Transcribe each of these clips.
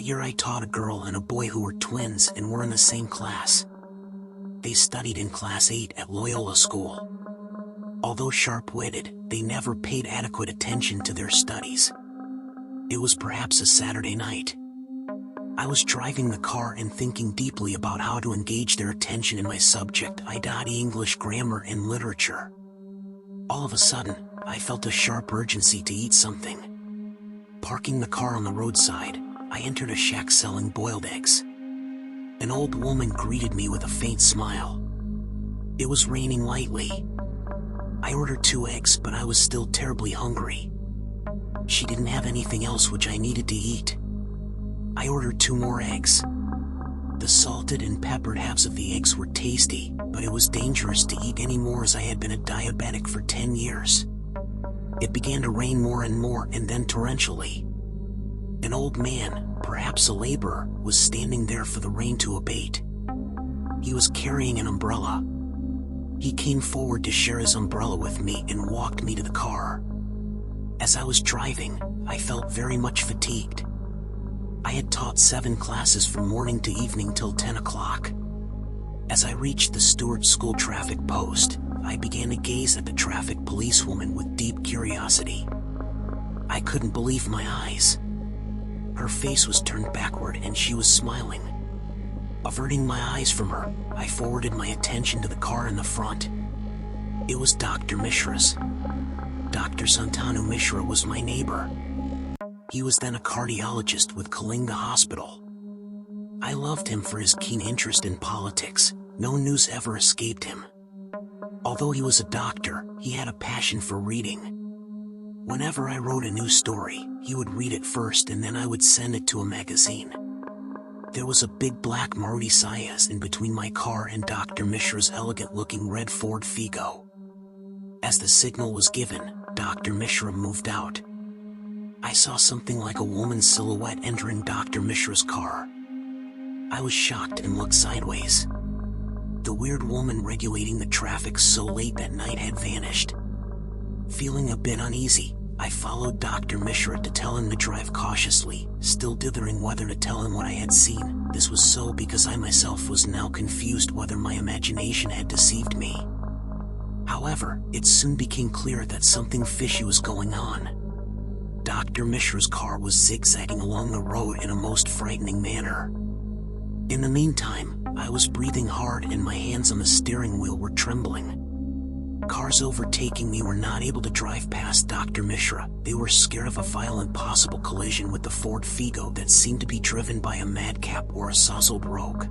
year I taught a girl and a boy who were twins and were in the same class. They studied in Class 8 at Loyola School. Although sharp-witted, they never paid adequate attention to their studies. It was perhaps a Saturday night. I was driving the car and thinking deeply about how to engage their attention in my subject, English grammar and literature. All of a sudden, I felt a sharp urgency to eat something. Parking the car on the roadside, I entered a shack selling boiled eggs. An old woman greeted me with a faint smile. It was raining lightly. I ordered 2 eggs, but I was still terribly hungry. She didn't have anything else which I needed to eat. I ordered 2 more eggs. The salted and peppered halves of the eggs were tasty, but it was dangerous to eat any more as I had been a diabetic for 10 years. It began to rain more and more, and then torrentially. An old man, perhaps a laborer, was standing there for the rain to abate. He was carrying an umbrella. He came forward to share his umbrella with me and walked me to the car. As I was driving, I felt very much fatigued. I had taught 7 classes from morning to evening till 10 o'clock. As I reached the Stewart School traffic post, I began to gaze at the traffic policewoman with deep curiosity. I couldn't believe my eyes. Her face was turned backward and she was smiling. Averting my eyes from her, I forwarded my attention to the car in the front. It was Dr. Mishra's. Dr. Santanu Mishra was my neighbor. He was then a cardiologist with Kalinga Hospital. I loved him for his keen interest in politics. No news ever escaped him. Although he was a doctor, he had a passion for reading. Whenever I wrote a new story, he would read it first and then I would send it to a magazine. There was a big black Maruti Ciaz in between my car and Dr. Mishra's elegant-looking red Ford Figo. As the signal was given, Dr. Mishra moved out. I saw something like a woman's silhouette entering Dr. Mishra's car. I was shocked and looked sideways. The weird woman regulating the traffic so late that night had vanished. Feeling a bit uneasy, I followed Dr. Mishra to tell him to drive cautiously, still dithering whether to tell him what I had seen. This was so because I myself was now confused whether my imagination had deceived me. However, it soon became clear that something fishy was going on. Dr. Mishra's car was zigzagging along the road in a most frightening manner. In the meantime, I was breathing hard and my hands on the steering wheel were trembling. Cars overtaking me were not able to drive past Dr. Mishra. They were scared of a violent possible collision with the Ford Figo that seemed to be driven by a madcap or a sozzled rogue.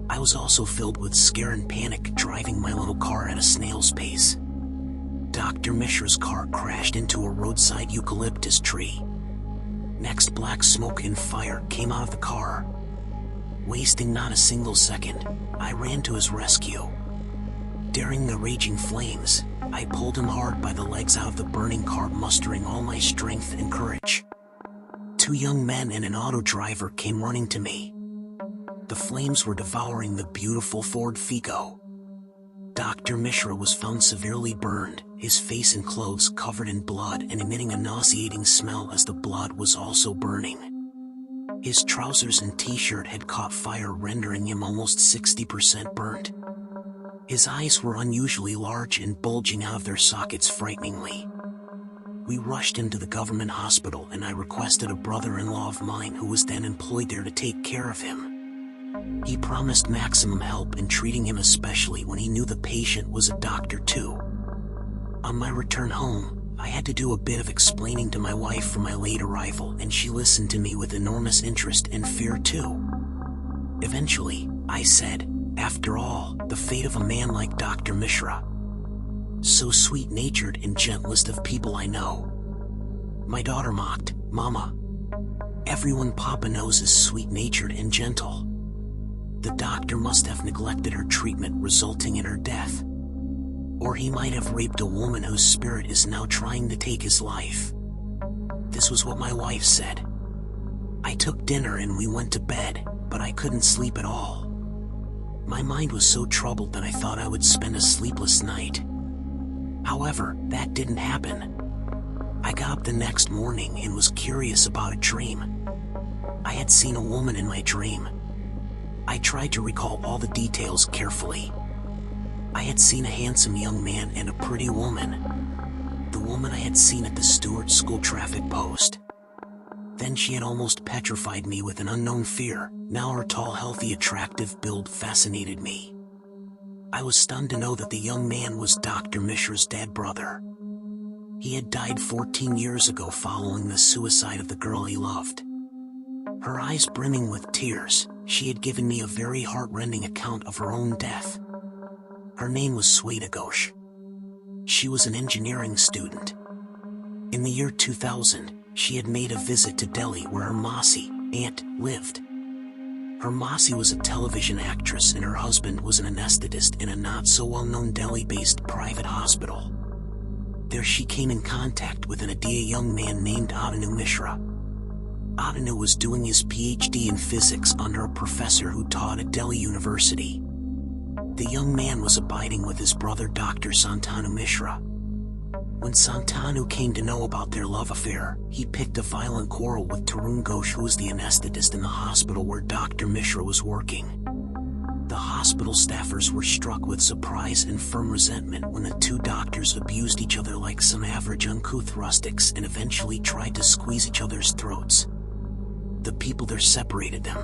I was also filled with scare and panic driving my little car at a snail's pace. Dr. Mishra's car crashed into a roadside eucalyptus tree. Next, black smoke and fire came out of the car. Wasting not a single second, I ran to his rescue. Daring the raging flames, I pulled him hard by the legs out of the burning car, mustering all my strength and courage. 2 young men and an auto driver came running to me. The flames were devouring the beautiful Ford Figo. Dr. Mishra was found severely burned, his face and clothes covered in blood and emitting a nauseating smell as the blood was also burning. His trousers and t-shirt had caught fire, rendering him almost 60% burnt. His eyes were unusually large and bulging out of their sockets frighteningly. We rushed him to the government hospital and I requested a brother-in-law of mine who was then employed there to take care of him. He promised maximum help in treating him, especially when he knew the patient was a doctor too. On my return home, I had to do a bit of explaining to my wife for my late arrival, and she listened to me with enormous interest and fear too. Eventually, I said, after all, the fate of a man like Dr. Mishra. So sweet-natured and gentlest of people I know. My daughter mocked, "Mama, everyone Papa knows is sweet-natured and gentle. The doctor must have neglected her treatment, resulting in her death. Or he might have raped a woman whose spirit is now trying to take his life." This was what my wife said. I took dinner and we went to bed, but I couldn't sleep at all. My mind was so troubled that I thought I would spend a sleepless night. However, that didn't happen. I got up the next morning and was curious about a dream. I had seen a woman in my dream. I tried to recall all the details carefully. I had seen a handsome young man and a pretty woman. The woman I had seen at the Stewart School traffic post. Then she had almost petrified me with an unknown fear. Now her tall, healthy, attractive build fascinated me. I was stunned to know that the young man was Dr. Mishra's dead brother. He had died 14 years ago following the suicide of the girl he loved. Her eyes brimming with tears, she had given me a very heart-rending account of her own death. Her name was Sweta Ghosh. She was an engineering student. In the year 2000, she had made a visit to Delhi where her Masi, aunt, lived. Her Masi was a television actress and her husband was an anesthetist in a not-so-well-known Delhi-based private hospital. There she came in contact with an Adia young man named Mishra. Adanu was doing his PhD in physics under a professor who taught at Delhi University. The young man was abiding with his brother Dr. Santanu Mishra. When Santanu came to know about their love affair, he picked a violent quarrel with Tarun Ghosh, who was the anesthetist in the hospital where Dr. Mishra was working. The hospital staffers were struck with surprise and firm resentment when the two doctors abused each other like some average uncouth rustics and eventually tried to squeeze each other's throats. The people there separated them.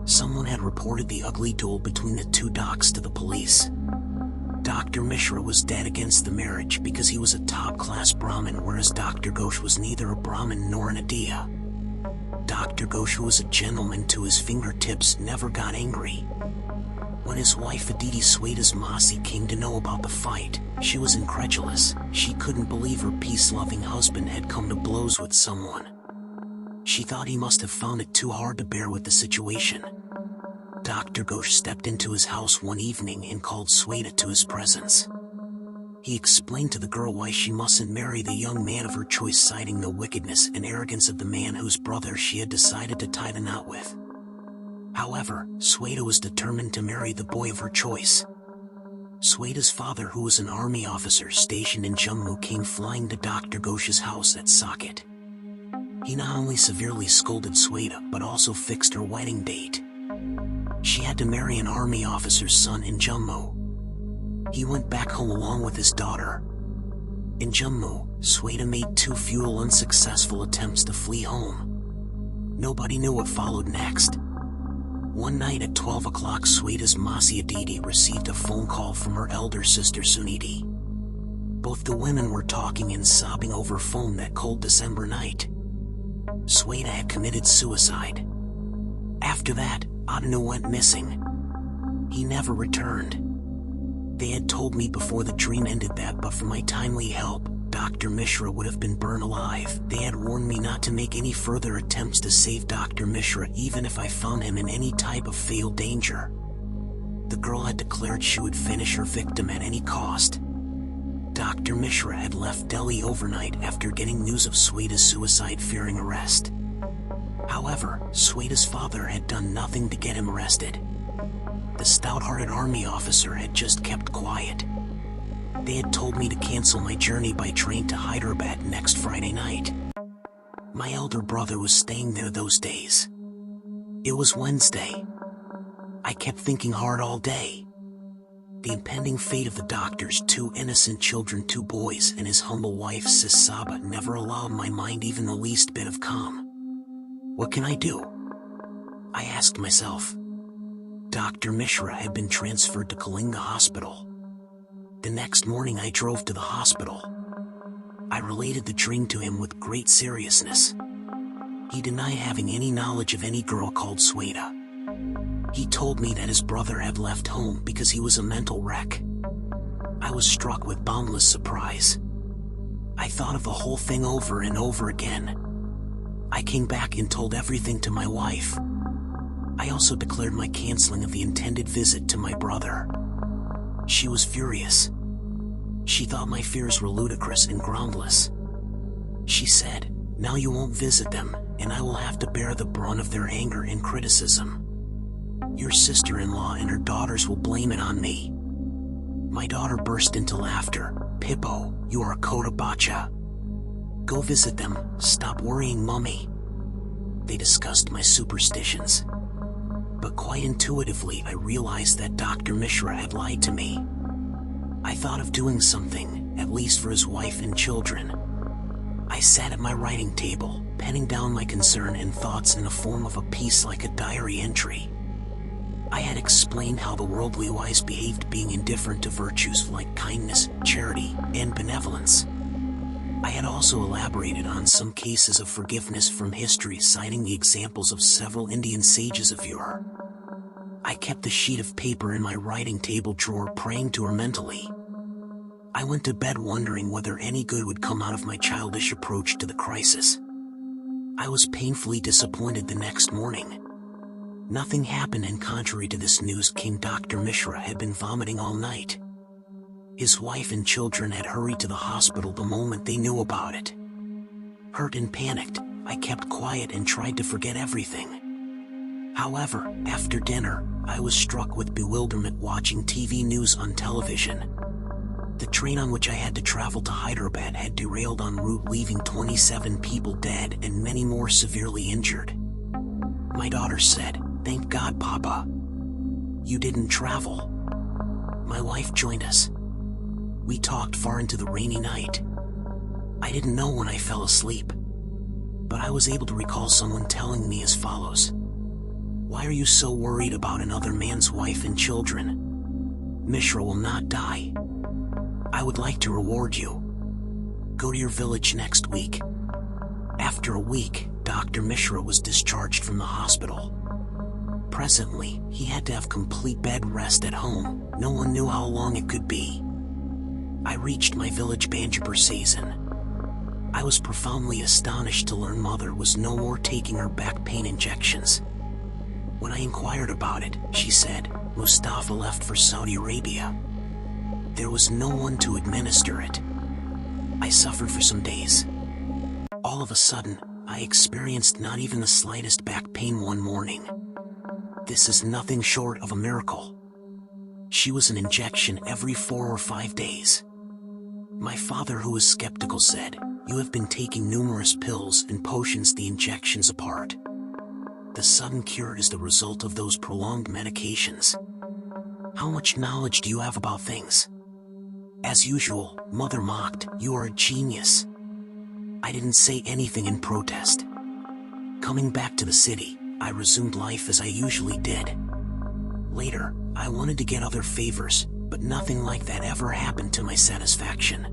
Someone had reported the ugly duel between the two docs to the police. Dr. Mishra was dead against the marriage because he was a top-class Brahmin, whereas Dr. Ghosh was neither a Brahmin nor an Adia. Dr. Ghosh, who was a gentleman to his fingertips, never got angry. When his wife Aditi Sweta's Masi came to know about the fight, she was incredulous. She couldn't believe her peace-loving husband had come to blows with someone. She thought he must have found it too hard to bear with the situation. Dr. Ghosh stepped into his house one evening and called Sweta to his presence. He explained to the girl why she mustn't marry the young man of her choice, citing the wickedness and arrogance of the man whose brother she had decided to tie the knot with. However, Sweta was determined to marry the boy of her choice. Sweta's father, who was an army officer stationed in Jammu, came flying to Dr. Ghosh's house at Socket. He not only severely scolded Sweta, but also fixed her wedding date. She had to marry an army officer's son in Jammu. He went back home along with his daughter. In Jammu, Sweta made 2 futile, unsuccessful attempts to flee home. Nobody knew what followed next. One night at 12 o'clock, Sweta's Masi Aditi received a phone call from her elder sister Suniti. Both the women were talking and sobbing over phone that cold December night. Sweta had committed suicide. After that, Adanu went missing. He never returned. They had told me before the dream ended that but for my timely help, Dr. Mishra would have been burned alive. They had warned me not to make any further attempts to save Dr. Mishra even if I found him in any type of fatal danger. The girl had declared she would finish her victim at any cost. Dr. Mishra had left Delhi overnight after getting news of Sweta's suicide, fearing arrest. However, Sweta's father had done nothing to get him arrested. The stout-hearted army officer had just kept quiet. They had told me to cancel my journey by train to Hyderabad next Friday night. My elder brother was staying there those days. It was Wednesday. I kept thinking hard all day. The impending fate of the doctor's 2 innocent children, 2 boys, and his humble wife Sis Saba never allowed my mind even the least bit of calm. What can I do? I asked myself. Dr. Mishra had been transferred to Kalinga Hospital. The next morning I drove to the hospital. I related the dream to him with great seriousness. He denied having any knowledge of any girl called Sweta. He told me that his brother had left home because he was a mental wreck. I was struck with boundless surprise. I thought of the whole thing over and over again. I came back and told everything to my wife. I also declared my canceling of the intended visit to my brother. She was furious. She thought my fears were ludicrous and groundless. She said, "Now you won't visit them, and I will have to bear the brunt of their anger and criticism. Your sister-in-law and her daughters will blame it on me." My daughter burst into laughter. "Pippo, you are a Kota Bacha. Go visit them, stop worrying Mummy." They discussed my superstitions. But quite intuitively, I realized that Dr. Mishra had lied to me. I thought of doing something, at least for his wife and children. I sat at my writing table, penning down my concern and thoughts in the form of a piece like a diary entry. I had explained how the worldly wise behaved, being indifferent to virtues like kindness, charity, and benevolence. I had also elaborated on some cases of forgiveness from history, citing the examples of several Indian sages of yore. I kept the sheet of paper in my writing table drawer, praying to her mentally. I went to bed wondering whether any good would come out of my childish approach to the crisis. I was painfully disappointed the next morning. Nothing happened, and contrary to this news came Dr. Mishra had been vomiting all night. His wife and children had hurried to the hospital the moment they knew about it. Hurt and panicked, I kept quiet and tried to forget everything. However, after dinner, I was struck with bewilderment watching TV news on television. The train on which I had to travel to Hyderabad had derailed en route, leaving 27 people dead and many more severely injured. My daughter said, "Thank God, Papa. You didn't travel." My wife joined us. We talked far into the rainy night. I didn't know when I fell asleep, but I was able to recall someone telling me as follows: "Why are you so worried about another man's wife and children? Mishra will not die. I would like to reward you. Go to your village next week." After a week, Dr. Mishra was discharged from the hospital. Presently, he had to have complete bed rest at home. No one knew how long it could be. I reached my village Banjapur season. I was profoundly astonished to learn Mother was no more taking her back pain injections. When I inquired about it, she said, "Mustafa left for Saudi Arabia. There was no one to administer it." I suffered for some days. All of a sudden, I experienced not even the slightest back pain one morning. This is nothing short of a miracle. She was an injection every 4 or 5 days. My father, who was skeptical, said, "You have been taking numerous pills and potions, the injections apart. The sudden cure is the result of those prolonged medications. How much knowledge do you have about things?" As usual, Mother mocked, "You are a genius." I didn't say anything in protest. Coming back to the city, I resumed life as I usually did. Later, I wanted to get other favors, but nothing like that ever happened to my satisfaction.